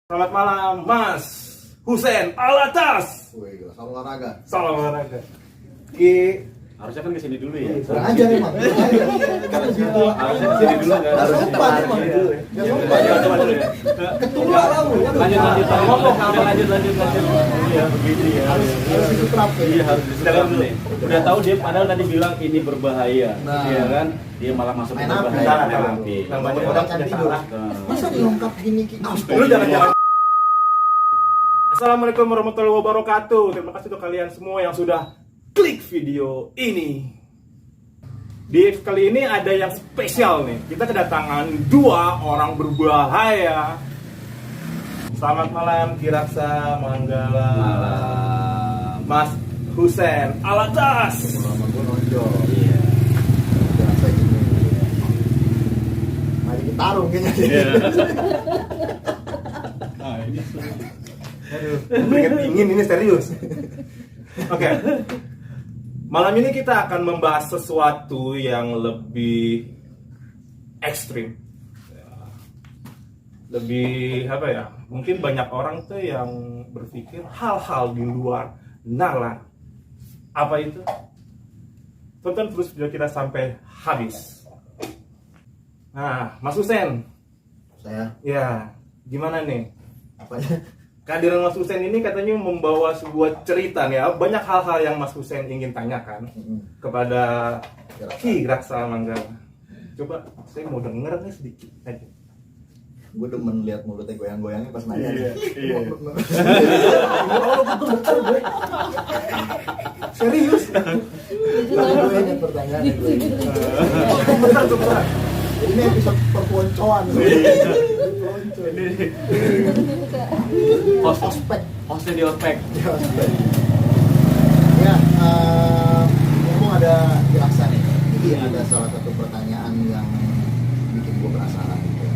Selamat malam, Mas Husein Alatas. Wih, salam olahraga. Salam olahraga. Harusnya kan kesini dulu ya. Kurang ajar emang. Kan di situ. Harusnya kesini dulu kan. Harus lupa emang. Jangan lupa. Ketua kamu. Lanjut. Iya begitu ya. Harus diterapkan. Iya harus diterapkan nih. Udah tahu dia padahal tadi bilang ini berbahaya. Nah. Iya kan? Dia malah masuk Main berbahaya. api. Main api. Namanya Orang orang kan sudah tidur. salah. Masa dilengkap gini gitu? Lu jangan. Assalamualaikum warahmatullahi wabarakatuh. Terima kasih untuk kalian semua yang sudah klik video ini. Di kali ini ada yang spesial nih. Kita kedatangan dua orang berbahaya. Selamat malam Kiraksa Manggala. Malam. Mas Husein Alatas. Lama gue nonjol. Iya. Berasa gini. Mari kita tarung kayaknya. Aduh, keringet dingin ini serius. Oke. Malam ini kita akan membahas sesuatu yang lebih ekstrim. Lebih apa ya? Mungkin banyak orang tuh yang berpikir hal-hal di luar nalar. Apa itu? Tonton terus video kita sampai habis. Nah, Mas Husein. Saya Ya, gimana nih? apanya? Kehadiran Mas Husein ini katanya membawa sebuah cerita nih ya. Banyak hal-hal yang Mas Husein ingin tanyakan kepada Ki Raksa Manggala. Coba saya mau denger nih sedikit aja. Gue demen lihat mulutnya goyang-goyangnya pas nanya. Iya. Serius? Gue ingat pertanyaan gue. Bentar. Ini episode perpeloncoan. Hostnya di ospek. Ya, ngomong ada dirasa nih. Jadi ada salah satu pertanyaan yang bikin gue penasaran gitu.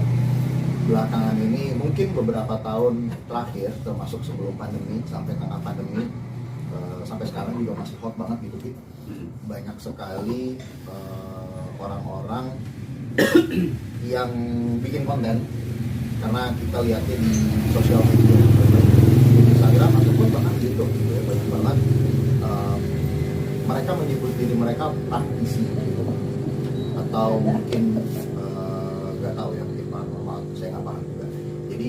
Belakangan ini mungkin beberapa tahun terakhir, termasuk sebelum pandemi sampai tengah pandemi, sampai sekarang juga masih hot banget gitu. Banyak sekali orang-orang yang bikin konten karena kita lihatnya di sosial media, di Instagram ataupun bahkan di YouTube gitu ya, banyak banget mereka menyebut diri mereka praktisi gitu, atau mungkin nggak tahu ya, mungkin paranormal, saya nggak paham juga. Jadi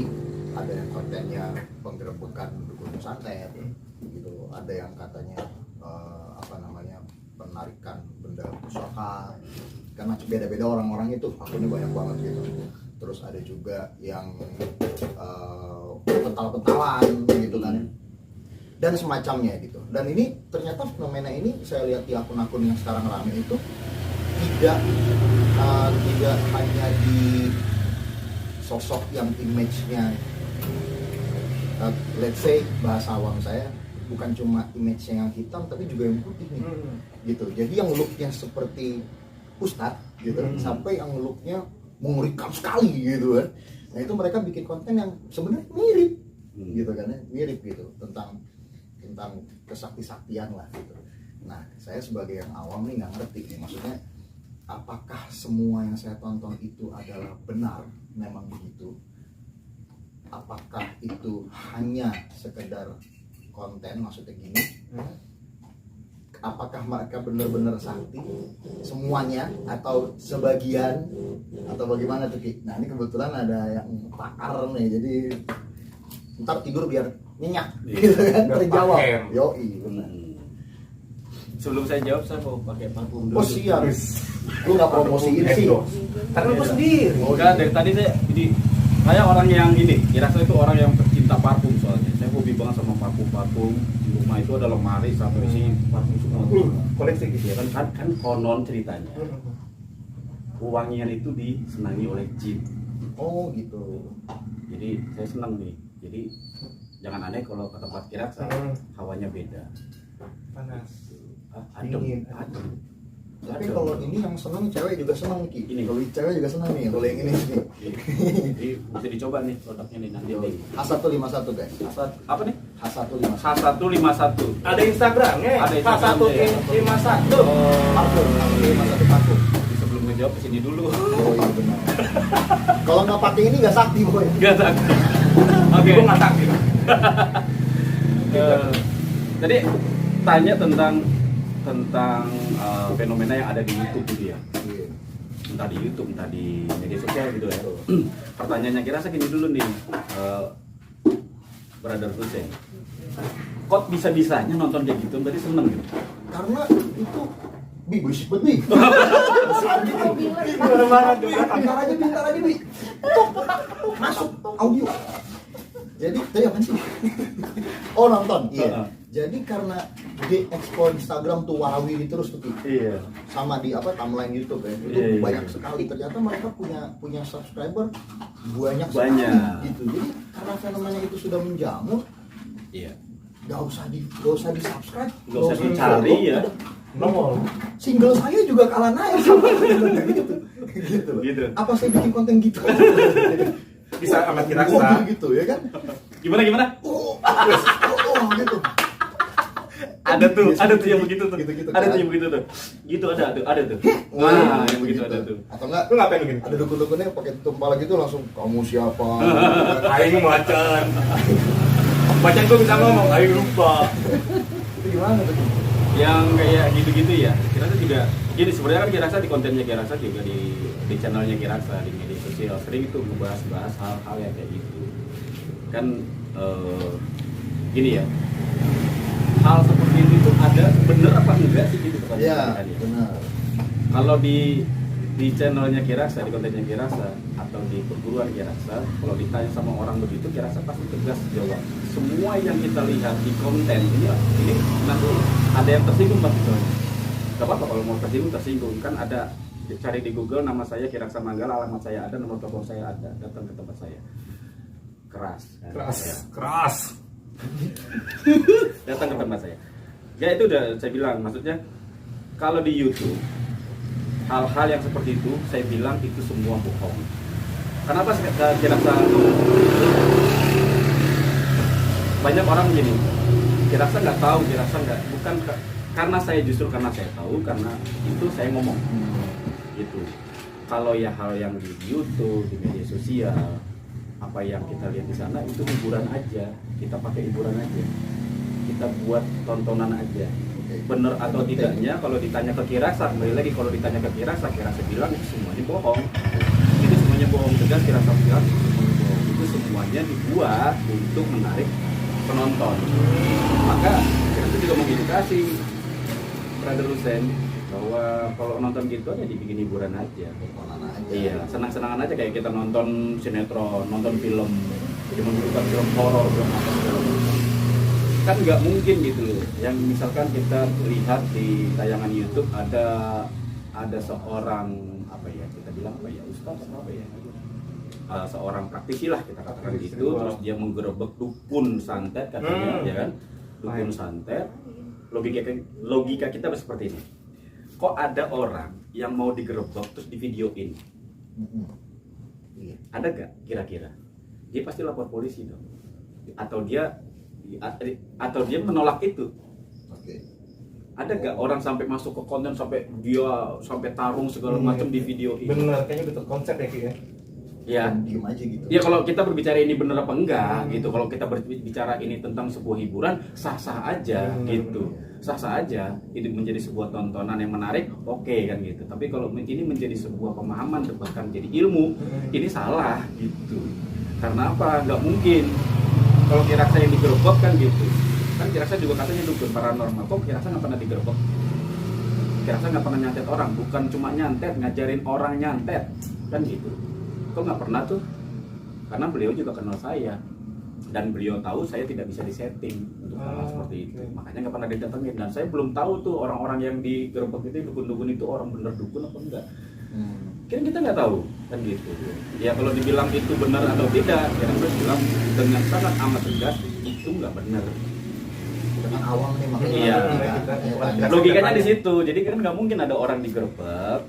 ada yang kontennya penggerebekan gunung santet gitu, ada yang katanya penarikan benda pusaka, karena beda-beda orang-orang itu akunnya banyak banget gitu. Terus ada juga yang pental-pentalan gitu kan, dan semacamnya gitu. Dan ini ternyata fenomena ini saya lihat di akun-akun yang sekarang rame itu tidak hanya di sosok yang image-nya let's say bahasa awam saya, bukan cuma image-nya yang hitam tapi juga yang putih nih gitu. Jadi yang look-nya seperti ustadz gitu, sampai yang look-nya mengerikan sekali gitu kan. Nah itu mereka bikin konten yang sebenarnya mirip gitu kan ya, mirip gitu tentang kesakti-saktian lah gitu. Nah saya sebagai yang awam nih nggak ngerti nih, maksudnya apakah semua yang saya tonton itu adalah benar memang begitu? Apakah itu hanya sekedar konten, maksudnya gini? Apakah mereka benar-benar sakti semuanya atau sebagian atau bagaimana tuh Ki? Nah ini kebetulan ada yang pakar nih, jadi ntar tidur biar nyenyak gitu kan, terjawab. Yoi, benar. Sebelum saya jawab saya mau pakai parfum dulu. Oh siap. Lu nggak promosiin sih? Karena lu sendiri. Enggak, dari tadi saya orang yang Kiraksa itu orang yang pecinta parfum soalnya. Saya hobi banget sama parfum. Di rumah itu ada lemari sampai isi parfum semua. Koleksi gitu ya kan. Kan konon ceritanya uangnya itu disenangi oleh jin. Oh gitu. Jadi saya senang nih. Jadi jangan aneh kalau ke tempat Kiraksa hawanya beda. Panas. Adem. Tapi kalau ini yang seneng cewek juga seneng Ki. Ini. Kalau cewek juga seneng nih, kalau yang ini nih. Jadi bisa dicoba nih produknya nih nanti nih. H151 guys. Apa nih? H151. H151. Ada Instagramnya. Ada Instagramnya. H151. Parfum, H151 parfum. Jadi sebelum ngejawab kesini dulu. Oh iya benar. Kalau nggak pakai ini nggak sakti boy. Enggak sakit. Oke. Gue nggak takdir. Tadi tanya tentang fenomena yang ada di YouTube gitu ya. Iya. Entah di YouTube, entah di media sosial gitu ya. Pertanyaannya kira gini dulu nih, Brother Hussein. Kok bisa-bisanya nonton kayak gitu, berarti seneng gitu? Karena itu berisik banget nih. Bener banget. Pintar aja Bi. Tuk, masuk audio. Jadi apa sih? Oh nonton, iya. Jadi karena di explore Instagram tuh warawiri terus tuh Bi. Iya. Sama di timeline YouTube ya, itu Iya. banyak sekali. Ternyata mereka punya subscriber banyak Banyak. sekali gitu. Jadi karena fenomena itu sudah menjamur, Iya. gak usah di subscribe, Gak usah dicari ya. Nongol. Single saya juga kalah naik sama gitu. Gitu loh. Gitu. Apa saya bikin konten gitu? Bisa amat Oh, dirasa. gitu ya kan? Gimana? Oh, gitu. Ada tuh yang begitu tuh. Gitu-gitu Ada kan. tuh yang begitu tuh. Gitu ada tuh. Nah, yang begitu ada tuh. Atau enggak? Lu ngapain begini? Ada dukun-dukunnya pakai tutup kepala gitu langsung kamu siapa? Aing macan. Macan gue bisa ngomong, aing lupa. Itu gimana tuh? Yang kayak gitu-gitu ya. Kirasa juga gini, sebenarnya kan Kirasa di kontennya Kirasa juga di channelnya Kirasa di media sosial sering itu ngebahas hal-hal yang kayak gitu. Kan gini ya. Hal seperti itu tuh ada bener apa enggak sih gitu kan? Iya, benar. Kalau di channelnya Kirasa, di kontennya Kirasa atau di perguruan Kirasa, kalau ditanya sama orang begitu, Kirasa pasti tegas jawab. Semua yang kita lihat di konten ini nanti ada yang tersinggung pasti soalnya. Gak apa-apa kalau mau tersinggung kan ada, cari di Google nama saya Kirasa Manggala, alamat saya ada, nomor telepon saya ada, datang ke tempat saya. Keras. Kan? Keras. Datang ke tempat saya. Ya itu udah saya bilang, maksudnya kalau di YouTube hal-hal yang seperti itu saya bilang itu semua bohong. Kenapa Kirasa banyak orang gini, Kirasa nggak tahu, Kirasa nggak, bukan karena saya tahu, karena itu saya ngomong gitu. Kalau ya hal yang di YouTube, di media sosial, apa yang kita lihat di sana itu hiburan aja, kita pakai hiburan aja, kita buat tontonan aja. Bener atau tidaknya kalau ditanya ke Kirasa, kembali lagi kalau ditanya ke Kirasa bilang itu semuanya bohong. Itu semuanya bohong, tegas Kirasa bilang itu semuanya bohong. Itu semuanya dibuat untuk menarik penonton. Maka Kirasa juga mengedukasi Brother Hussein bahwa kalau nonton gitu aja dibikin hiburan aja. Iya, senang-senangan aja kayak kita nonton sinetron, nonton film, jadi menunjukkan film horor, film apa segala macam. Kan nggak mungkin gitu loh. Yang misalkan kita lihat di tayangan YouTube ada seorang kita bilang ustaz apa ya, seorang praktisi lah kita katakan gitu, terus dia menggerebek dukun santet katanya, ya kan, dukun santet. Logika kita seperti ini. Kok ada orang yang mau digerebek terus divideoin? Ada gak kira-kira? Dia pasti lapor polisi dong. Atau dia menolak itu. Ada gak orang sampai masuk ke konten sampai tarung segala macam di video ini? Bener, kayaknya betul konsep ya Ki ya. Ya, diem aja gitu. ya kalau kita berbicara ini bener apa enggak gitu. Kalau kita berbicara ini tentang sebuah hiburan, sah-sah aja gitu. Sah-sah aja, itu menjadi sebuah tontonan yang menarik, oke kan gitu. Tapi kalau ini menjadi sebuah pemahaman bahkan jadi ilmu, ini salah gitu. Karena apa? Nggak mungkin. Kalau Kirasa yang digerebek kan gitu. Kan Kirasa juga katanya dukun paranormal. Kok Kirasa nggak pernah digerebek? Kirasa nggak pernah nyantet orang. Bukan cuma nyantet, ngajarin orang nyantet. Kan gitu. Kok nggak pernah tuh? Karena beliau juga kenal saya. Dan beliau tahu saya tidak bisa disetting untuk hal seperti itu. Makanya nggak pernah didatengin. Dan saya belum tahu tuh orang-orang yang digerebek itu, dukun-dukun itu orang bener dukun apa enggak. Kan kita nggak tahu kan gitu. Ya kalau dibilang itu benar atau tidak, Kirasa bilang dengan sangat amat tegas itu nggak benar. Dengan awam nih makanya. Iya. Ada. Logikanya di situ. Jadi kan nggak mungkin ada orang digerebek,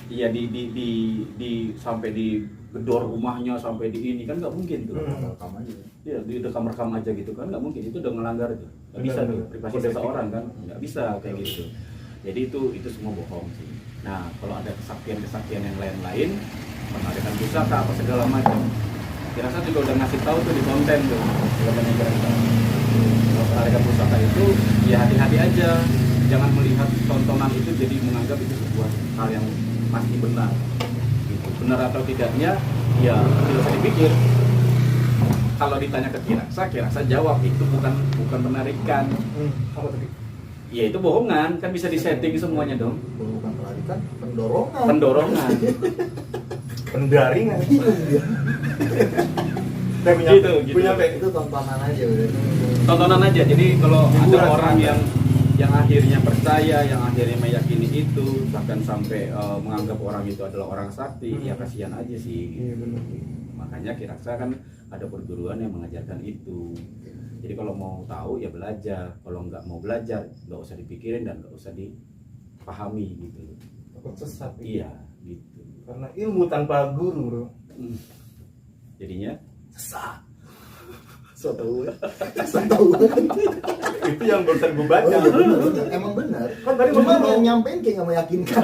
iya di sampai di gedor rumahnya sampai di ini kan nggak mungkin tuh. Rekam aja. Iya, di rekam aja gitu kan nggak mungkin, itu udah melanggar itu. Nggak bisa tuh privasi seseorang kan, nggak bisa kayak gitu. Jadi itu semua bohong sih. Nah kalau ada kesaktian yang lain-lain, penarikan pusaka apa segala macam, Kirasa juga udah ngasih tahu tuh di konten tuh kontennya Kirasa. Kalau penarikan pusaka itu ya hati-hati aja, jangan melihat tontonan itu jadi menganggap itu sebuah hal yang pasti benar gitu. Benar atau tidaknya ya tidak usah dipikir. Kalau ditanya ke Kirasa jawab itu bukan penarikan. Apa tadi? Ya itu bohongan, kan bisa disetting semuanya dong. Bukan pelarikan, pendorongan. Pendorongan. Pendaringan. Iya. Saya punya, Gitu. punya Itu tontonan aja udah. Tontonan aja. Jadi kalau ada Hiburan orang semata. yang akhirnya percaya, yang akhirnya meyakini itu, bahkan sampai menganggap orang itu adalah orang sakti, ya kasihan aja sih. Iya benar. Makanya Kirasa kan ada perguruan yang mengajarkan itu. Jadi kalau mau tahu ya belajar, kalau nggak mau belajar nggak usah dipikirin dan nggak usah dipahami gitu. Takut sesat. Iya gitu. Karena ilmu tanpa guru, bro. Jadinya Sesat. so tahu. Saya tahu. Itu yang barusan gue baca. Oh, iya, bener. Emang benar. Kan tadi Cuma ngomong. yang nyampein kayak nggak meyakinkan.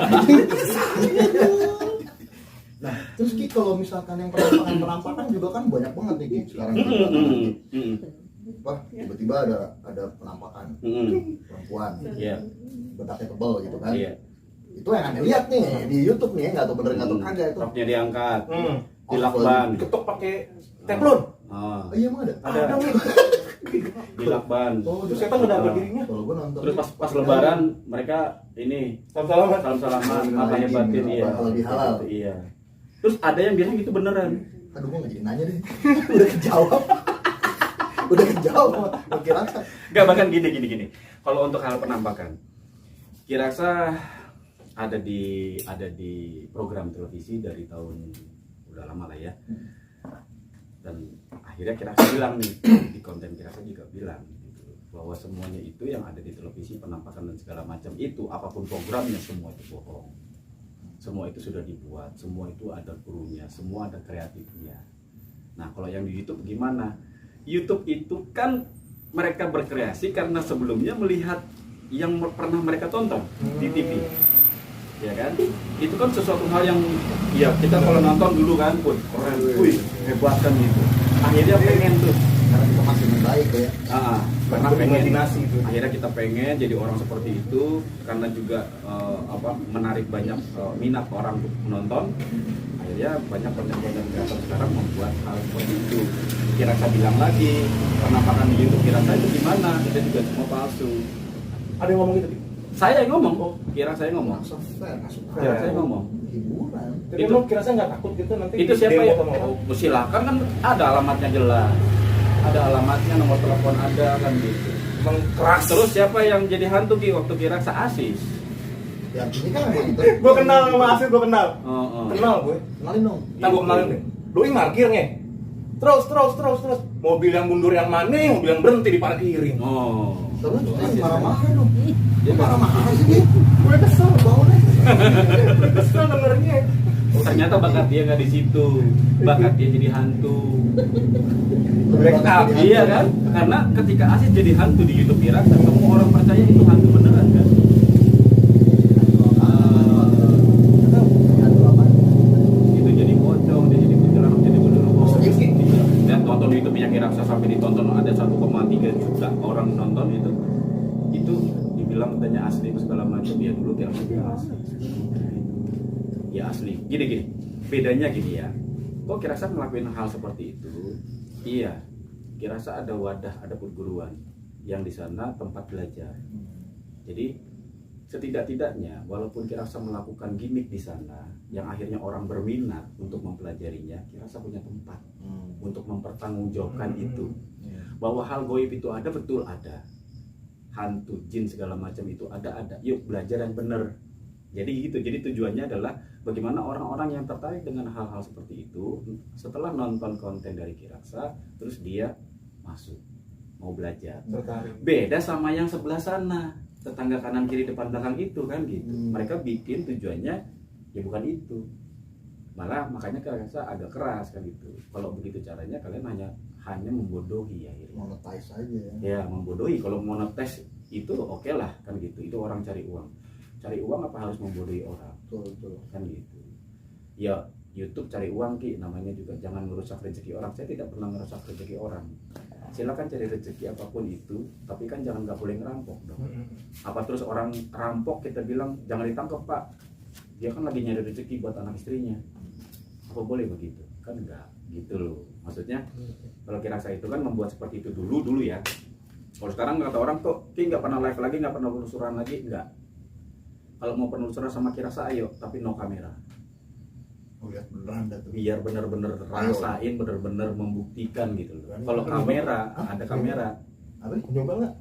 Nah, terus Ki kalau misalkan yang penampakan juga kan banyak banget nih Ki sekarang. Wah, tiba-tiba ada penampakan perempuan, Iya. bentaknya tebal gitu kan. Iya. Itu yang Anda lihat nih di YouTube nih, nggak tahu bener nggak tahu kagak itu. Roknya diangkat, Hmm. dilakban. Ketok pakai teflon. Ah, Oh iya emang ada. Ada. dilakban. Oh, Terus saya nggak dapat dirinya. Kalau gua nonton. Terus pas lebaran mereka ini Salam-salaman. salam-salaman Minal apa aidin, hebatin minal iya. lebih halal. Iya. Terus ada yang bilang itu beneran. Aduh gua nggak jadi nanya deh. Udah kejawab. Udah kejawab. Gua kira Enggak, bahkan gini. Kalau untuk hal penampakan, Kirasa ada di program televisi dari tahun udah lama lah ya. Dan akhirnya Kirasa bilang nih di konten Kirasa juga bilang gitu, bahwa semuanya itu yang ada di televisi penampakan dan segala macam itu apapun programnya semua itu bohong. Semua itu sudah dibuat, semua itu ada krunya, semua ada kreatifnya. Nah kalau yang di YouTube gimana? YouTube itu kan mereka berkreasi karena sebelumnya melihat yang pernah mereka tonton di TV, ya kan? Itu kan sesuatu hal yang, ya kita kalau nonton dulu kan, keren, hebat kan gitu. Akhirnya pengen tuh, karena kita masih baik ya. karena pengen, Imajinasi itu. akhirnya kita pengen jadi orang seperti itu, karena juga menarik banyak minat orang untuk menonton. Akhirnya banyak konten-konten kreator sekarang membuat hal seperti itu. Kirasa bilang lagi, penampakan di YouTube Kirasa itu gimana? Itu juga semua palsu. Ada yang ngomong gitu, Dik? Saya yang ngomong, Kirasa yang ngomong. Masuk fair, masuk Kirasa yang ngomong. hiburan. Tapi Itu- emang kira-kira nggak takut gitu nanti? Itu siapa demo ya? sama orang? Oh, silakan kan ada alamatnya jelas. Ada alamatnya, nomor telepon ada kan gitu. Emang keras. Terus siapa yang jadi hantu Ki waktu Kirasa Asis? Ya ini kan gua itu. Gue kenal sama Asil, gue kenal. Oh. Kenal gue. Kenalin dong. Nah gue kenalin deh. Doi markir nge. Terus. Mobil yang mundur yang mana, mobil yang berhenti diparkirin. Oh. Terus Asis, kan? marah-marah dong. Dia Marah-marah sih dia. Gue kesel. Bangunnya. Kesel dengernya. Ternyata bakat dia nggak di situ, bakat dia jadi hantu. Lebih Backup, banget Iya kan? Karena ketika Asis jadi hantu di YouTube Kirasa, semua orang percaya itu hantu beneran kan? Hantu apa? Itu jadi pocong, dia jadi kuntilanak, jadi genderuwo. Serius, Ki? Iya. Dan tonton YouTube-nya Kirasa sampai ditonton ada 1,3 juta orang nonton itu. Itu dibilang katanya asli itu segala macam, ya dulu Kirasa bilang asli. Ya asli. Gini. Bedanya gini ya. Kok Kirasa ngelakuin hal seperti itu? Iya. Kirasa ada wadah, ada perguruan yang di sana tempat belajar. Jadi setidak-tidaknya walaupun Kirasa melakukan gimmick di sana yang akhirnya orang berminat untuk mempelajarinya, Kirasa punya tempat untuk mempertanggungjawabkan itu. Bahwa hal goib itu ada, betul ada. Hantu, jin segala macam itu ada. Yuk belajar yang benar. Jadi gitu. Jadi tujuannya adalah bagaimana orang-orang yang tertarik dengan hal-hal seperti itu setelah nonton konten dari Kirasa, terus dia masuk mau belajar. Tertarik. Beda sama yang sebelah sana, tetangga kanan kiri depan belakang itu kan gitu. Mereka bikin tujuannya ya bukan itu. Malah makanya Kirasa agak keras kan gitu. Kalau begitu caranya kalian hanya membodohi akhirnya. Monetize aja ya. Ya membodohi. Kalau monetize itu oke lah kan gitu. Itu orang cari uang. Cari uang apa harus membodohi orang Betul. kan gitu. Ya YouTube cari uang Ki, namanya juga jangan merusak rezeki orang. Saya tidak pernah merusak rezeki orang. Silakan cari rezeki apapun itu, tapi kan jangan nggak boleh ngerampok dong. Apa terus orang rampok kita bilang jangan ditangkap Pak, dia kan lagi nyari rezeki buat anak istrinya. Apa boleh begitu? Kan enggak gitu loh. Maksudnya kalau Kiraksa itu kan membuat seperti itu dulu ya. Kalau sekarang kata orang kok Ki nggak pernah live lagi, nggak pernah penelusuran lagi, enggak. Kalau mau penelusuran sama Kiraksa ayo, tapi no kamera. Oh, lihat beneran dah tuh. Biar bener-bener rasain, bener-bener membuktikan gitu loh. Kalau kamera, ada kamera. Apa? Nyoba nggak?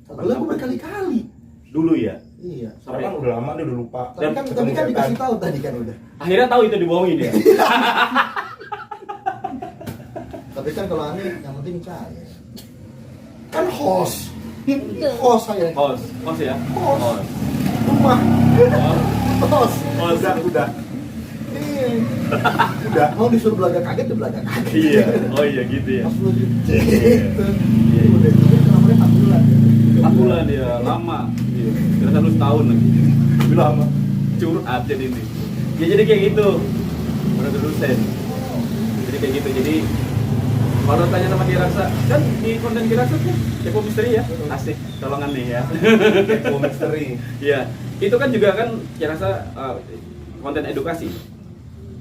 Padahal aku berkali-kali. Dulu ya. Iya. Sekarang kan udah lama dia udah lupa. Tapi kan dikasih tahu tadi kan udah. Akhirnya tahu itu dibohongin ya. Tapi kan kalau aneh yang penting cahaya. Kan host. Host saya. Host ya. Host. Rumah. Host. Udah. Iya. Udah mau disuruh belaga kaget, dia belaga kaget. Iya. Oh iya gitu ya. Pas lu gitu. Udah. Tapi kenapa 4 bulan ya? 4 bulan ya, lama. Iya. Kira-kira lu setahun lagi. Lebih lama. Curhat jadi ini. Ya jadi kayak gitu. Udah dosen. Jadi kayak gitu. Jadi kalau tanya sama Kiraksa, kan di konten Kiraksa tuh kepo misteri ya. Asik, tolongan nih ya. Kepo misteri. Iya. Itu kan juga kan Kiraksa konten edukasi.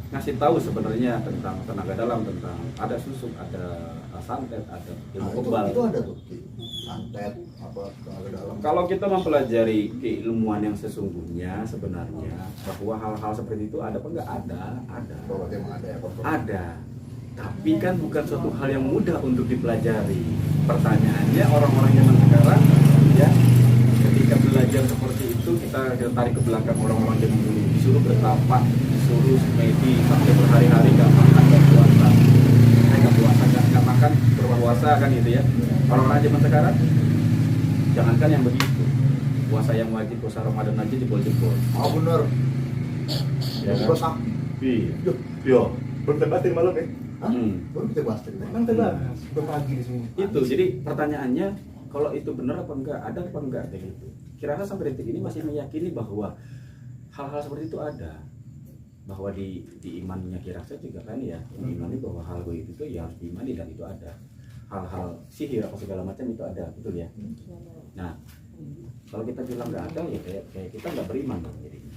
Ngasih tahu sebenarnya tentang tenaga dalam, tentang ada susuk, ada santet, ada ilmu kebal. Itu ada tuh santet apa tenaga dalam. Kalau kita mempelajari keilmuan yang sesungguhnya sebenarnya bahwa hal-hal seperti itu ada apa enggak ada. Bahwa emang ada ya Pak? Ada. Tapi kan bukan suatu hal yang mudah untuk dipelajari. Pertanyaannya orang-orang zaman sekarang ya ketika belajar seperti itu kita tarik ke belakang orang-orang zaman dulu disuruh bertapa, disuruh semedi sampai berhari-hari nggak makan nggak puasa, nggak makan berpuasa kan gitu ya. Orang-orang zaman sekarang jangankan yang begitu, puasa yang wajib puasa Ramadan aja jebol-jebol. Oh bener. Ya kan? Gua sakti. Yo, yo, belum tebatin malam ya? Hah? Baru kita bahas tadi. Emang tebas, udah pagi di sini. Itu jadi pertanyaannya kalau itu benar apa enggak, ada apa enggak kayak gitu. Kira-kira sampai detik ini masih meyakini bahwa hal-hal seperti itu ada, bahwa di imannya Kiraksa juga kan ya mengimani bahwa hal begitu itu ya harus diimani dan itu ada. Hal-hal sihir apa segala macam itu ada, betul ya. Nah kalau kita bilang nggak ada ya kayak kita nggak beriman dong jadinya.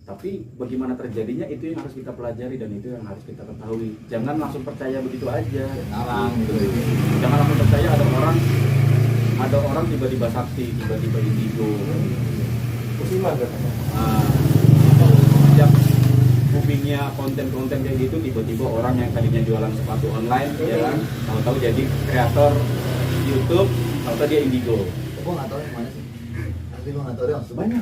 Tapi bagaimana terjadinya itu yang harus kita pelajari dan itu yang harus kita ketahui. Jangan langsung percaya begitu aja. Ngarang gitu. Jangan langsung percaya ada orang tiba-tiba sakti, tiba-tiba indigo. Musiman katanya. Sejak boomingnya konten-konten kayak gitu, tiba-tiba orang yang tadinya jualan sepatu online, ya kan, tahu-tahu jadi kreator YouTube, tahu-tahu dia indigo. Gua nggak tahu yang mana sih. Nanti gua nggak tahu deh. Banyak.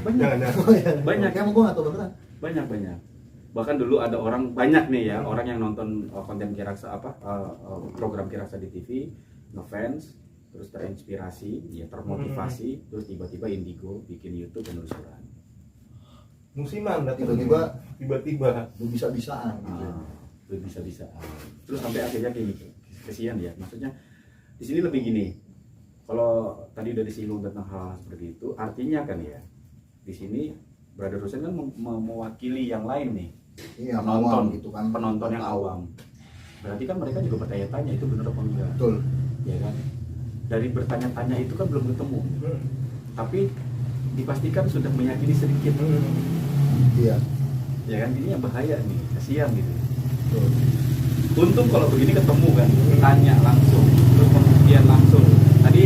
Banyak. Kayak gua nggak tahu beneran. Banyak. Bahkan dulu ada orang banyak nih ya, orang yang nonton konten Kiraksa program Kiraksa di TV, ngefans, terus terinspirasi, ya termotivasi, terus tiba-tiba indigo bikin YouTube penelusuran. Musiman dah Tiba-tiba bisa-bisaan gitu. Bisa-bisaan. Terus sampai akhirnya gini, kesian ya. Maksudnya di sini lebih gini. Kalau tadi udah disinggung tentang hal seperti itu, artinya kan ya di sini Brother Rusen kan mewakili yang lain nih. Iya, Penonton awam gitu kan. Penonton yang awam. Berarti kan mereka juga bertanya-tanya itu benar apa enggak? Betul. Ya kan? Dari bertanya-tanya itu kan belum ketemu. Tapi dipastikan sudah meyakini sedikit. Iya. Ya kan ini yang bahaya nih, kasihan gitu. Betul. Untung kalau begini ketemu kan, tanya langsung, terus pembuktian langsung. Tadi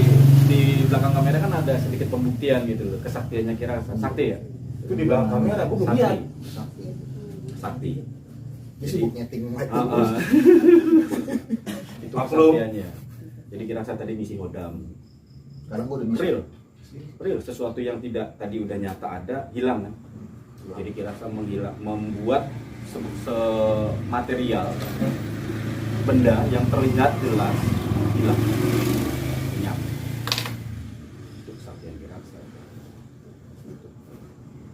di belakang kamera kan ada sedikit pembuktian gitu loh, kesaktiannya Kiraksa. Sakti ya? Itu di belakang kamera, gua belum lihat. Sakti. Dia sibuk nyeting mic Ah, terus. Itu Maklum. kesaktiannya. Jadi Kiraksa tadi misi hodam. Sekarang gua udah bisa. Real, sesuatu yang tidak tadi udah nyata ada hilang kan. Jadi Kiraksa membuat material benda yang terlihat jelas hilang. Nyap. Itu kesaktian Kiraksa.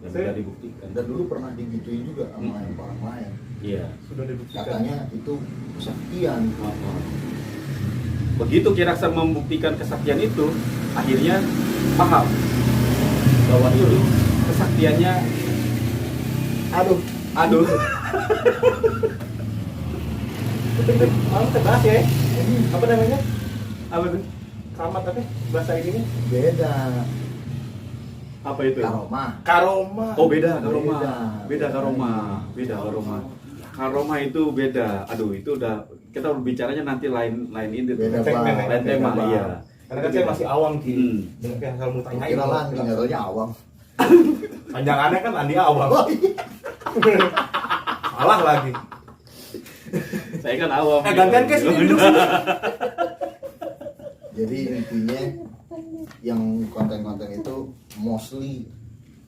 Dan sudah dibuktikan. Dan dulu pernah digituin juga sama yang orang lain. Iya. Sudah dibuktikan. Katanya itu kesaktian. Begitu Kiraksa membuktikan kesaktian itu, akhirnya paham bahwa itu kesaktiannya Aduh. Kamu tebas ya? Apa namanya? Apa tuh? Keramat apa? Bahasa ini? Beda. Apa itu? Karoma. Karoma. Oh beda karoma. Beda. Beda karoma. Beda karoma. Karoma itu beda. Aduh itu udah kita berbicaranya nanti lain ini tuh. Beda Segmen, banget. Lain tema Beda iya. banget. Karena kan saya masih awam Ki. Hmm. Dengan yang kamu tanyain. Kira lah, ternyata awam. Panjangannya kan Andi awam. Oh, iya. Salah lagi. Saya kan awam. Gantian ke sini duduk sini. Jadi intinya yang konten-konten itu mostly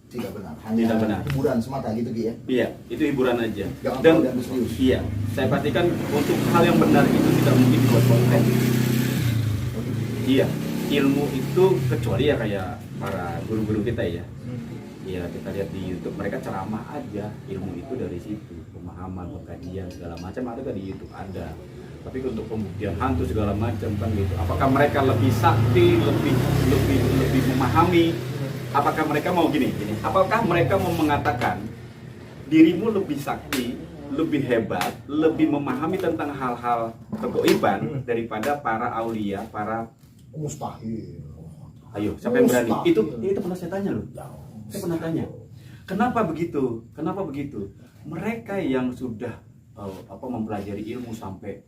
tidak benar. Hanya Tidak benar. hiburan semata gitu Ki ya. Iya, itu hiburan aja. Jangan Dan terlalu diambil serius. iya, saya pastikan untuk hal yang benar itu tidak mungkin dibuat konten. Iya, ilmu itu kecuali ya kayak para guru-guru kita ya. Iya, kita lihat di YouTube mereka ceramah aja, ilmu itu dari situ, pemahaman, pengkajian segala macam ada kan di YouTube ada. Tapi untuk pembuktian hantu segala macam kan gitu. Apakah mereka lebih sakti, lebih memahami? Apakah mereka mau gini? Apakah mereka mau mengatakan dirimu lebih sakti, lebih hebat, lebih memahami tentang hal-hal kegoiban daripada para aulia, para Mustahil. ayo siapa yang berani? Mustahil. Itu pernah saya tanya loh. Saya pernah tanya. Kenapa begitu? Kenapa begitu? Mereka yang sudah mempelajari ilmu sampai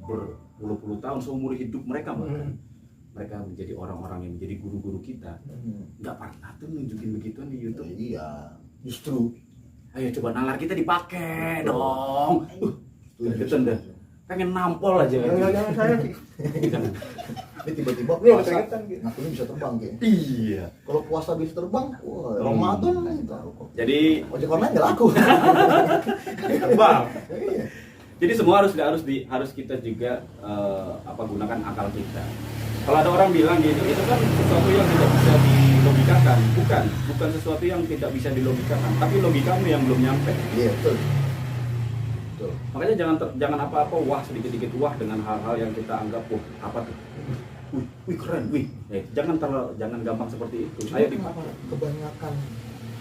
berpuluh-puluh tahun seumur hidup mereka bahkan mereka menjadi orang-orang yang menjadi guru-guru kita nggak pernah tuh nunjukin begituan di YouTube. Iya, justru Ayo coba nalar kita dipakai dong. Gitu dah. Pengen nampol aja. Jangan saya Ki. ini tiba-tiba Ini ada puasa keringetan, Ki. ngakunya bisa terbang Ki. Iya. Kalau puasa bisa terbang, wah Ramadan itu kok. Jadi Ojek online nggak laku. Bang. Iya. Jadi semua harus kita juga gunakan akal kita. Kalau ada orang bilang gini, itu kan sesuatu yang tidak bisa dilogikakan. Bukan sesuatu yang tidak bisa dilogikakan, tapi logikamu yang belum nyampe. Iya, betul. Betul. Makanya jangan apa-apa wah sedikit-sedikit wah dengan hal-hal yang kita anggap apa tuh. Wih keren, wih. Jangan gampang seperti itu. Ayo Kenapa dipakai. kebanyakan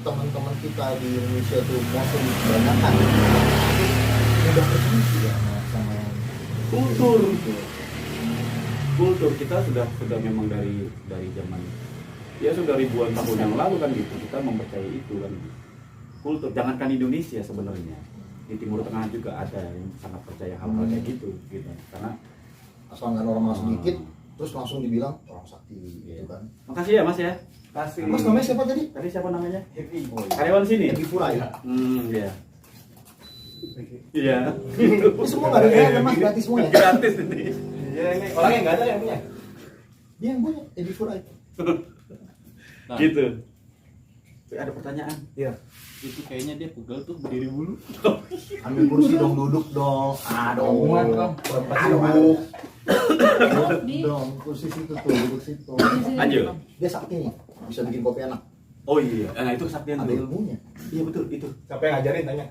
teman-teman kita di Indonesia tuh muslim kebanyakan mudah tersentuh ya sama yang Kultur kita sudah memang dari zaman ya sudah ribuan tahun yang lalu kan gitu kita mempercayai itu kan kultur. Jangankan Indonesia sebenarnya di Timur Tengah juga ada yang sangat percaya hal-hal kayak gitu karena asal nggak normal sedikit terus langsung dibilang orang sakti Iya. gitu kan. makasih ya Mas ya. Kasih. Mas namanya siapa tadi? Tadi siapa namanya? Happy. Oh, iya. Karyawan sini. Happy Pura ya. Iya. Iya. Ini semua nggak ada biaya Mas, gratis semuanya. Gratis ini. Iya ini orangnya nggak ada yang punya. Dia yang punya Happy Pura itu. Nah, Gitu. Ada pertanyaan? Iya. itu kayaknya dia pegel tuh berdiri dulu. Ambil kursi dong, duduk dong. Aduh. Aduh. Duduk dong, kursi situ tuh, duduk situ. Lanjut. Dia sakti nih, bisa bikin kopi enak. Oh iya. Nah itu kesaktian Ada tuh. ilmunya. Iya betul itu. Siapa yang ngajarin tanya?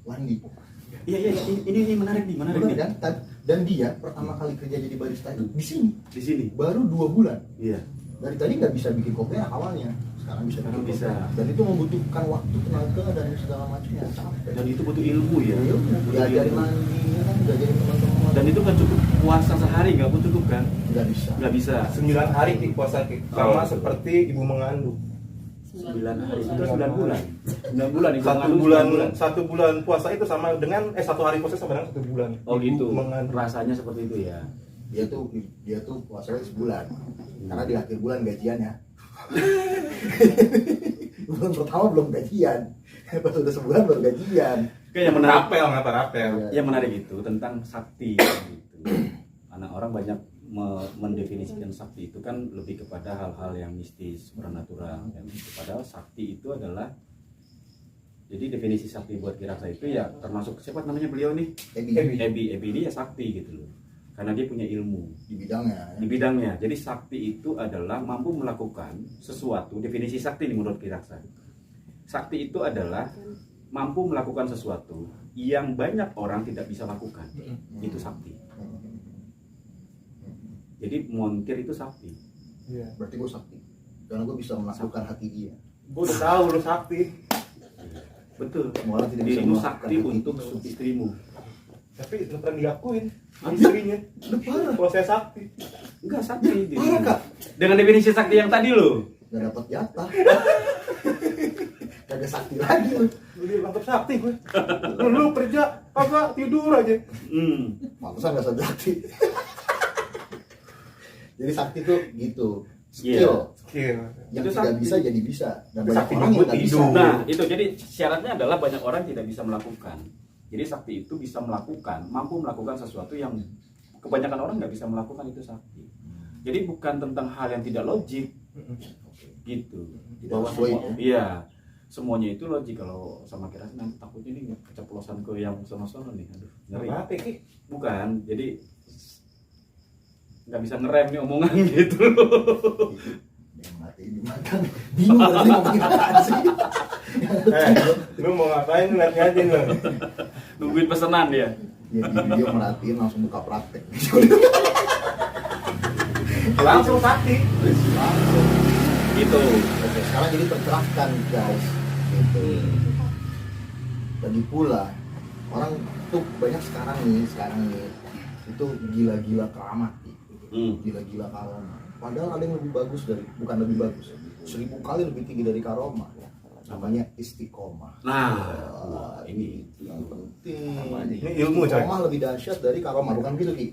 Wandi. Iya ini menarik nih. Benar kan? Dan dia pertama kali kerja jadi barista itu di sini. Di sini. Baru 2 bulan. Iya. Dari tadi nggak bisa bikin kopi enak awalnya. Sekarang bisa Sekarang bikin bisa. kopi. Dan itu membutuhkan waktu, tenaga dan segala macamnya. Capek. Dan itu butuh ilmu ya. Ya udah, diajarin mandi, ya kan, diajarin teman-teman. Dan itu kan cukup puasa sehari nggak pun cukup kan? nggak bisa. Nggak bisa. 9 hari Ki puasa Ki. Sama Oh. seperti ibu mengandung. 9 hari itu 9 bulan. 9 bulan ibu mengandung 1 bulan puasa itu sama dengan 1 hari puasa sama dengan 1 bulan. Oh Ibu gitu. mengandung. Rasanya seperti itu ya. Dia tuh puasanya sebulan. Karena di akhir bulan gajian ya. Bulan pertama belum gajian. Pas udah sebulan baru gajian. Kayak yang menarik. Rapel ngapa rapel? Yang menarik itu tentang sakti gitu. Karena orang banyak mendefinisikan sakti itu kan lebih kepada hal-hal yang mistis, supernatural. Padahal sakti itu adalah jadi definisi sakti buat Kiraksa itu ya termasuk siapa namanya beliau nih? Ebi ini ya sakti gitu loh. Karena dia punya ilmu Di bidangnya. di bidangnya. Jadi sakti itu adalah mampu melakukan sesuatu. Definisi sakti nih menurut Kiraksa. Sakti itu adalah mampu melakukan sesuatu yang banyak orang tidak bisa lakukan. Itu sakti. Jadi montir itu sakti. Iya. Berarti gue sakti. Karena gue bisa melakukan hati dia. Gue udah tahu lu sakti. Betul. Semua orang tidak bisa Dirimu melakukan sakti itu. untuk istrimu. Tapi nggak pernah diakuin istrinya. Kalau saya sakti. Enggak sakti. Parah, Kak. Dengan definisi sakti yang tadi loh. Gak dapat jatah. Kagak sakti lagi lu. Lu dia mantap sakti gue. Lu kerja kagak tidur aja. Pantesan gak sakti. Jadi sakti tuh gitu. Iya. Skill. Yang Itu tidak sakti. bisa jadi bisa. Dan banyak Sakti orang yang buat gak bisa. tidur. Nah, itu jadi syaratnya adalah banyak orang tidak bisa melakukan. Jadi sakti itu bisa melakukan, mampu melakukan sesuatu yang kebanyakan orang nggak bisa melakukan, itu sakti. Jadi bukan tentang hal yang tidak logik, gitu. Tidak Bahwa sesuai, semua, iya, semuanya itu logik. Kalau sama kira nanti takutnya ini keceplosan ke yang sono-sono nih, aduh, ngeri. Apa Ki? Bukan, jadi nggak bisa ngerem nih omongan gitu. Yang mati dimakan. Bingung berarti ngomongin apaan sih. Lu mau ngapain lihat aja lu. Nungguin pesanan dia. Ya di video merhatiin langsung buka praktek. Langsung sakti. Langsung. Gitu. Oke, sekarang jadi tercerahkan guys. Gitu. Lagi pula orang tuh banyak sekarang nih itu gila-gila keramat gitu. Gila-gila karoma. Padahal ada yang lebih bagus bukan lebih bagus, 1000 kali lebih tinggi dari karoma. Namanya istiqomah. Nah, wah, ini Yang penting. Ini ilmu, coy. Istiqomah lebih dahsyat dari karoma, bukan gitu Ki?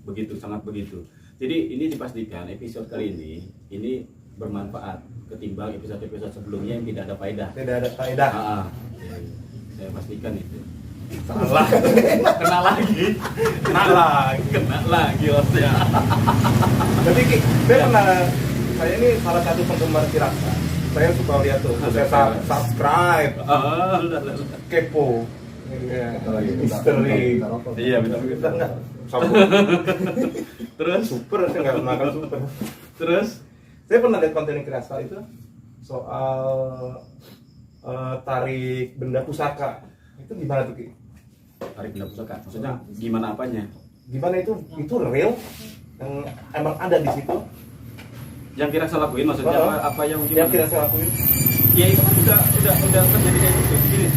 begitu, sangat begitu. Jadi ini dipastikan episode kali ini bermanfaat ketimbang episode-episode sebelumnya yang tidak ada faedah. Tidak ada faedah. Saya pastikan itu. Salah. Kena lagi hostnya. Tapi Ki, saya ini salah satu penggemar Kiraksa. Saya suka lihat tuh, saya subscribe, kepo, misteri. Iya, betul. Kita nggak sama. Terus Super, saya nggak makan super. terus Saya pernah lihat konten Kiraksa itu soal tarik benda pusaka. Itu gimana tuh Ki? tarik benda pusaka. Maksudnya gimana apanya? Gimana itu real? Yang emang ada di situ? Yang Kiraksa lakuin maksudnya apa yang Yang gimana? Kiraksa lakuin? Ya itu kan udah terjadi kayak gitu. Gini.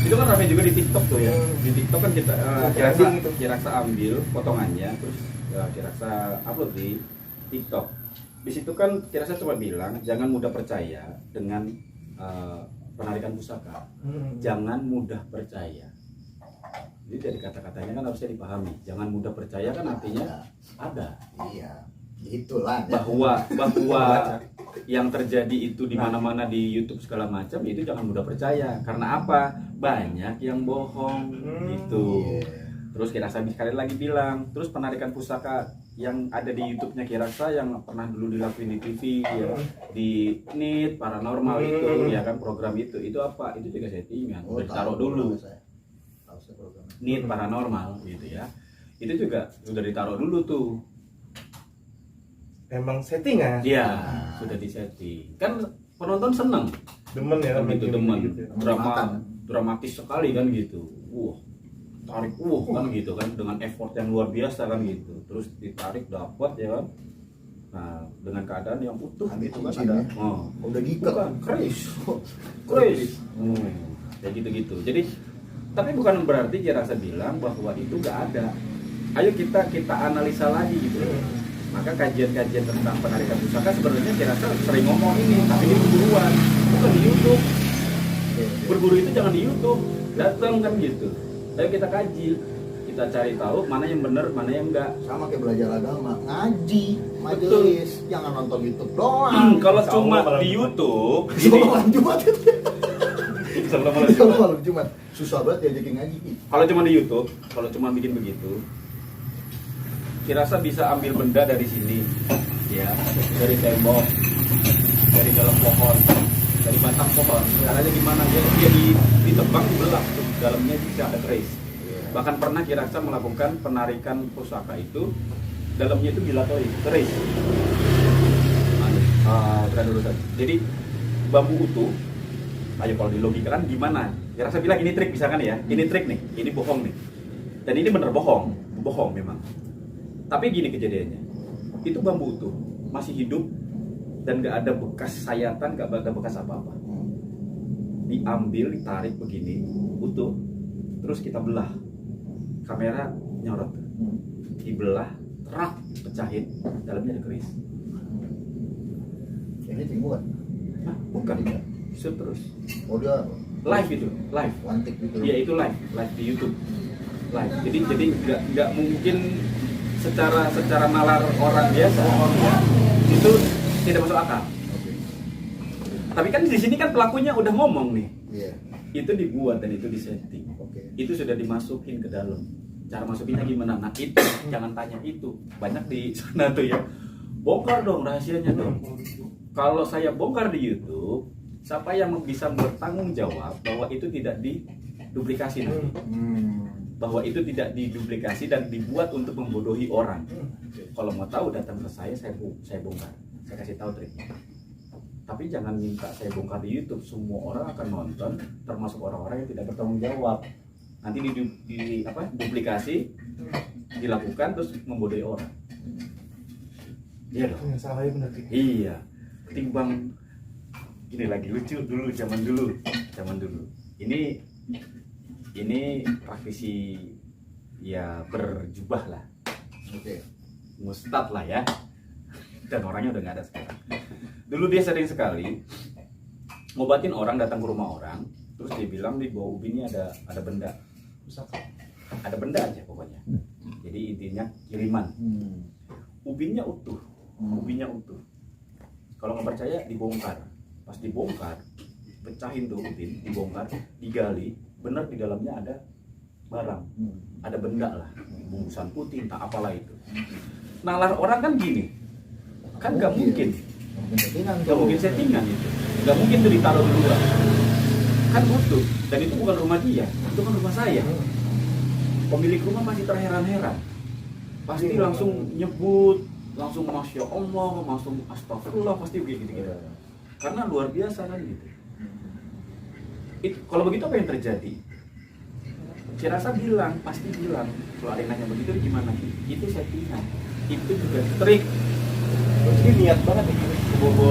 Itu kan ramai juga di TikTok tuh ya. Di TikTok kan kita Kiraksa ambil potongannya terus Kiraksa upload di TikTok. Di situ kan Kiraksa cuma bilang jangan mudah percaya dengan penarikan pusaka. Jangan mudah percaya. Jadi dari kata-katanya kan harusnya dipahami. Jangan mudah percaya kan artinya ada. Iya, itulah. bahwa yang terjadi itu di mana-mana di YouTube segala macam itu jangan mudah percaya. Karena apa? Banyak yang bohong gitu. Terus Kiraksa sekali lagi bilang, terus penarikan pusaka yang ada di YouTube-nya Kiraksa yang pernah dulu dilakuin di TV ya, di NIT paranormal itu ya kan, program itu apa? Itu juga settingan. Udah ditaruh dulu. NIT paranormal gitu ya. Itu juga sudah ditaruh dulu tuh. Emang settingan? Iya, sudah disetting. Kan penonton seneng. Demen ya, Gitu main demen. gitu ya. Dramatis sekali kan gitu. Tarik kan gitu kan dengan effort yang luar biasa kan gitu. Terus ditarik dapat ya kan. Nah, dengan keadaan yang utuh Ambil gitu kan cincinnya. ada. Udah diikat. Bukan, Chris. Kayak gitu-gitu. Jadi tapi bukan berarti Kiraksa bilang bahwa itu gak ada. Ayo kita analisa lagi gitu. Maka kajian-kajian tentang penarikan pusaka sebenarnya Kiraksa sering ngomong ini, tapi di perguruan, bukan di YouTube. Berburu itu jangan di YouTube, datang kan gitu. Ayo kita kaji, kita cari tahu mana yang benar, mana yang enggak. Sama kayak belajar agama, ngaji, majelis, jangan nonton YouTube doang. Kalau Insya cuma Allah, di YouTube, Sama malam Jumat. Sama Sama malam Jumat. Susah banget diajakin ngaji. kalau cuma di YouTube, kalau cuma bikin begitu, Kiraksa bisa ambil benda dari sini, ya, dari tembok, dari dalam pohon, dari batang pohon. Caranya gimana? Dia ditebang, dibelah, tuh. Dalamnya bisa ada keris. Bahkan pernah Kiraksa melakukan penarikan pusaka itu, dalamnya itu bila keris. Jadi bambu utuh. Ayo kalau dilogikakan gimana? Kiraksa bilang ini trik bisa kan ya? Ini trik nih, ini bohong nih. Dan ini bener bohong memang. Tapi gini kejadiannya, itu bambu utuh masih hidup dan nggak ada bekas sayatan, nggak ada bekas apa-apa. diambil, ditarik begini utuh, terus kita belah, kamera nyorot, dibelah, terak, pecahin, dalamnya ada keris. Ini dibuat. Hah? Bukan, Tidak. shoot terus, Oh dia live itu, live. one take gitu. Iya itu live di YouTube, live. Jadi nggak mungkin secara nalar orang biasa itu tidak masuk akal. Oke. Tapi kan di sini kan pelakunya udah ngomong nih, Iya. itu dibuat dan itu disetting, Oke. itu sudah dimasukin ke dalam. Cara masukinnya gimana? Nah itu jangan tanya itu, banyak di sana tuh ya. Bongkar dong rahasianya dong. Kalau saya bongkar di YouTube, siapa yang bisa bertanggung jawab bahwa itu tidak diduplikasi nanti? Bahwa itu tidak diduplikasi dan dibuat untuk membodohi orang. Kalau mau tahu datang ke saya bongkar. Saya kasih tahu triknya. Tapi jangan minta saya bongkar di YouTube. Semua orang akan nonton, termasuk orang-orang yang tidak bertanggung jawab. Nanti duplikasi, dilakukan terus membodohi orang. Iya dong. Yang salahnya benar sih. Iya. Ketimbang gini lagi lucu dulu zaman dulu. Ini praktisi ya berjubah lah, Oke. mustad lah ya, dan orangnya udah nggak ada sekarang. Dulu dia sering sekali ngobatin orang, datang ke rumah orang, terus dia bilang di bawah ubin ini ada benda, ada benda aja pokoknya. Jadi intinya kiriman, ubinnya utuh, Kalau nggak percaya dibongkar, pas dibongkar, pecahin tuh ubin, dibongkar, digali, bener di dalamnya ada barang, ada benda lah, bungkusan putih, entah apalah itu. Nalar orang kan gini, kan nggak mungkin settingan itu, nggak mungkin tuh ditaruh di luar, kan utuh, dan itu bukan rumah dia, itu kan rumah saya. Pemilik rumah masih terheran-heran, pasti langsung nyebut, langsung masya Allah, langsung astagfirullah, pasti begitu gitu, karena luar biasa kan gitu. Kalau begitu apa yang terjadi? Cirasa pasti bilang, kalau ada yang nanya begitu gimana? Itu settingan, itu juga trik. Ini niat banget ya gini. Bobo.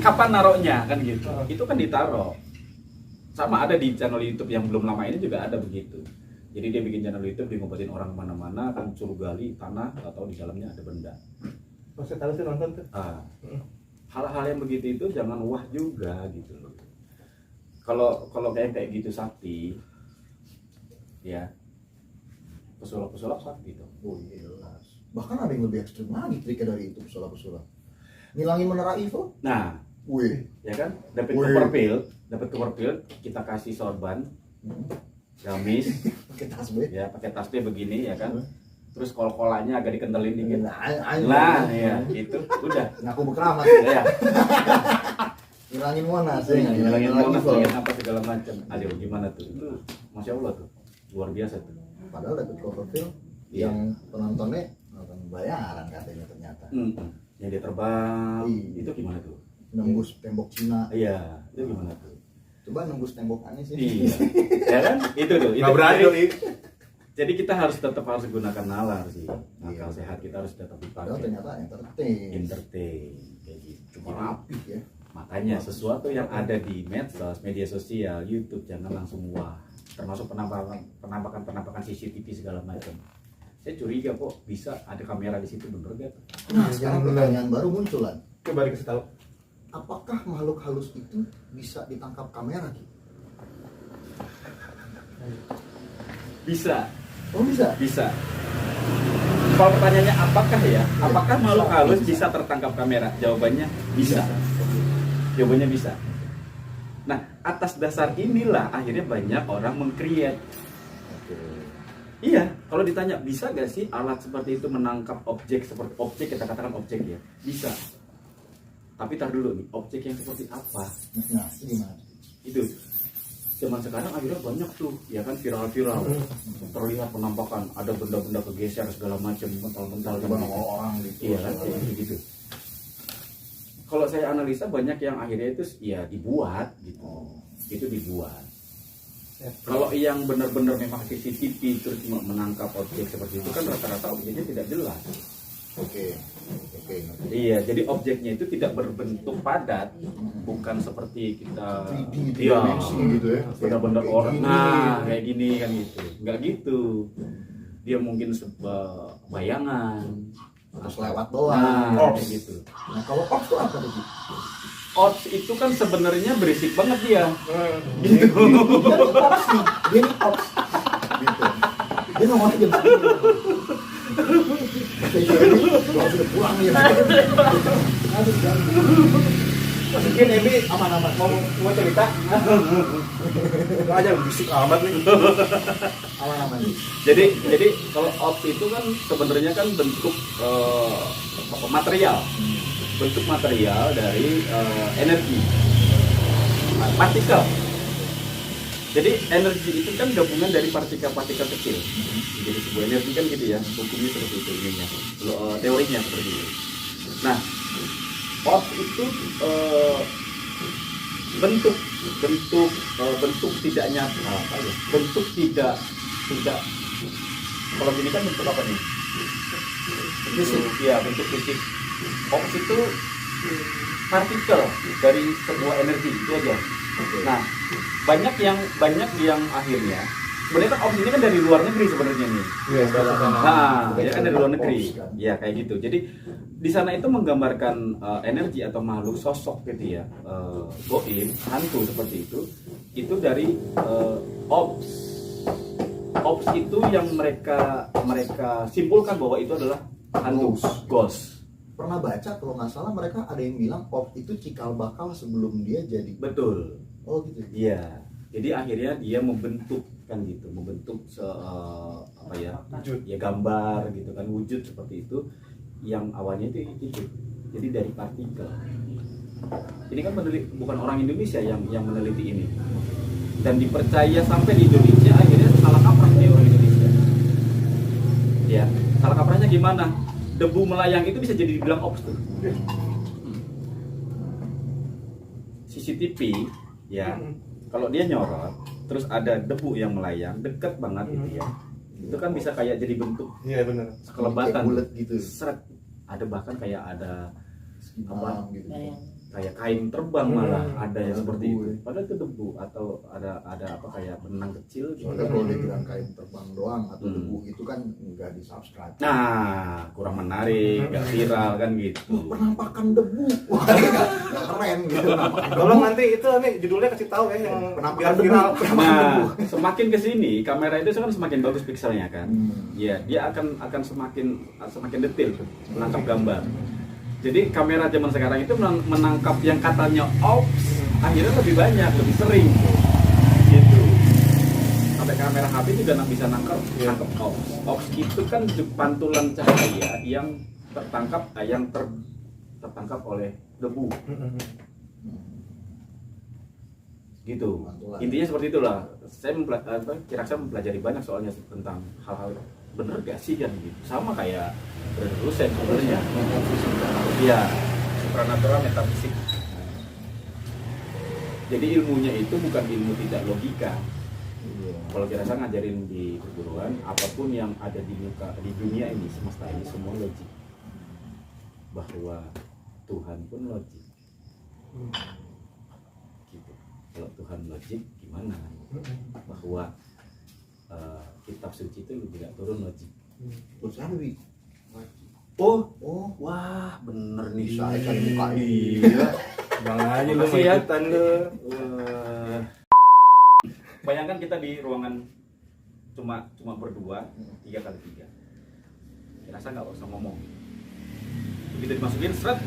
Kapan naruhnya kan gitu? Itu kan ditaruh. Sama ada di channel YouTube yang belum lama ini juga ada begitu. Jadi dia bikin channel YouTube, dia ngobatin orang kemana-mana, kan suruh gali tanah atau di dalamnya ada benda. Maksud tahu sih nonton tuh. Hal-hal yang begitu itu jangan wah juga gitu loh. Kalau kayak gitu sakti, ya pesulap sakti tuh. Oh iya jelas. Bahkan ada yang lebih ekstrim lagi triknya dari itu pesulap. Ngilangin menara Eiffel. Nah, Wih. ya kan, dapat cover pil, kita kasih sorban, gamis, Pakai tas be. ya pakai tas B begini ya kan. Terus kol-kolannya agak dikentelin dikit. Nah, Ya itu udah. ngaku berkeramat. Ya, Ngilangin Monas ya. ngilangin monas, Eiffel. ngilangin apa segala macam. Aduh, gimana tuh? Itu masya Allah tuh, luar biasa tuh. Padahal dapat cover film Iya. yang penontonnya nonton bayaran katanya ternyata. Yang dia terbang, Iya. itu gimana tuh? Nembus tembok Cina. Iya, itu gimana tuh? Coba nembus tembok Anies ini. Iya, ya kan? Itu tuh. Nggak berani dong, ini. Jadi kita harus gunakan nalar sih. Iya. Akal sehat kita harus tetap Padahal dipakai. ternyata entertain. Entertain kayak gitu. Cuma rapih ya. Makanya sesuatu yang ada di medsos, media sosial, YouTube jangan langsung wah. Termasuk penampakan CCTV segala macam. Saya curiga kok bisa ada kamera di situ, bener gak? Nah, sekarang pertanyaan baru munculan. Coba dikasih tahu. Apakah makhluk halus itu bisa ditangkap kamera? Ki? Bisa, Oh bisa. bisa. Kalau pertanyaannya apakah ya? Apakah makhluk halus bisa tertangkap kamera? Jawabannya bisa. Jawabannya bisa. Nah, atas dasar inilah akhirnya banyak orang meng-create. Oke. Iya, kalau ditanya bisa gak sih alat seperti itu menangkap objek seperti objek, kita katakan objek ya? Bisa. Tapi tar dulu nih, objek yang seperti apa? Nah, ini gimana? Itu zaman sekarang akhirnya banyak tuh, ya kan viral-viral. Terlihat penampakan ada benda-benda kegeser segala macam, mental-mental Coba gitu. orang gitu. Iya kan, kayak gitu. Kalau saya analisa banyak yang akhirnya itu ya dibuat gitu. Itu dibuat. Kalau yang benar-benar memang CCTV terus menangkap objek seperti itu kan rata-rata objeknya tidak jelas. Oke. Iya, jadi objeknya itu tidak berbentuk padat, bukan seperti kita 3D iya, dimensi gitu ya. benar-benar Kayak orang gini. kayak gini kan gitu. Nggak gitu. Dia mungkin sebuah bayangan Terus lewat doang. nah, kayak gitu. Nah, kalau ops itu apa tuh? Ops itu kan sebenarnya berisik banget dia. Dia ops nih. Dia nih ops. Gitu. Dia nongol jam segini. Kayak gini, gua sudah pulang ya. Aduh, ganggu. Masukin Ebi Aman-aman. mau cerita. Aja bisik amat nih. Aman-aman. Jadi kalau ops itu kan sebenarnya kan bentuk material. Bentuk material dari energi partikel. Jadi energi itu kan gabungan dari partikel-partikel kecil. Jadi sebuah energi kan gitu ya, hukumnya seperti itu ininya, teorinya seperti itu. Nah, ops itu bentuk tidak nyata, apa ya? Bentuk tidak kalau gini kan bentuk apa nih? Fisik, ya bentuk fisik. Ops itu partikel dari sebuah energi itu aja. Nah, banyak yang akhirnya sebenarnya kan ops ini kan dari luar negeri sebenarnya nih. Iya, Nah, ya kan dari luar negeri. Ops, kan. Ya kayak gitu. Jadi di sana itu menggambarkan energi atau makhluk sosok gitu ya, goib, hantu seperti itu dari ops. Ops itu yang mereka simpulkan bahwa itu adalah hantu, ghost. Pernah baca kalau nggak salah mereka ada yang bilang ops itu cikal bakal sebelum dia jadi. Betul. Oh gitu. Iya. Jadi akhirnya dia membentuk kan gitu, membentuk apa ya? Wujud. Ya gambar gitu kan, wujud seperti itu yang awalnya itu. Jadi dari partikel. Ini kan bukan orang Indonesia yang meneliti ini. Dan dipercaya sampai di Indonesia akhirnya salah kaprah nih orang Indonesia. Ya, salah kaprahnya gimana? Debu melayang itu bisa jadi dibilang ops tuh. CCTV ya, kalau dia nyorot terus ada debu yang melayang deket banget gitu ya, itu kan bisa kayak jadi bentuk Iya benar. sekelebatan Kayak bulat gitu. seret, ada bahkan kayak ada Malam gitu. kayak kain terbang malah ada yang Ada seperti debu, itu, ya. padahal itu debu atau ada apa kayak benang kecil gitu. Soalnya kalau dia bilang kain terbang doang atau debu itu kan nggak di subscribe. Nah, kurang menarik, nggak viral kan gitu. Penampakan debu. Wah, nggak keren gitu. Penampakan debu. Tolong nanti itu nih judulnya kasih tahu ya yang Penampakan biar debu. viral. Nah, semakin ke sini kamera itu kan semakin bagus pikselnya kan. Hmm. Ya, dia akan semakin detail tuh, menangkap gambar. Jadi kamera zaman sekarang itu menangkap yang katanya ops akhirnya lebih banyak, lebih sering gitu. Sampai kamera HP juga bisa nangkap ops. Ops itu kan pantulan cahaya yang tertangkap oleh debu. Gitu. Pantulan. Intinya seperti itulah. Saya mempelajari banyak soalnya tentang hal-hal bener gak sih kan gitu. Sama kayak Rusen sebenarnya. Iya, supranatural metafisik. Jadi ilmunya itu bukan ilmu tidak logika. Iya. Kalau kita ngajarin di perguruan, apapun yang ada di dunia ini, semesta ini semua logik. Bahwa Tuhan pun logik. Gitu. Kalau Tuhan logik gimana? Bahwa kitab suci itu tidak turun logik. Terus Arwi. Oh, Wah, bener nih. bisa cari muka Iya. Bang aja lu Makasih ya. ikutan lu. Bayangkan kita di ruangan cuma berdua, 3x3. Rasa nggak usah ngomong. Begitu dimasukin, seret,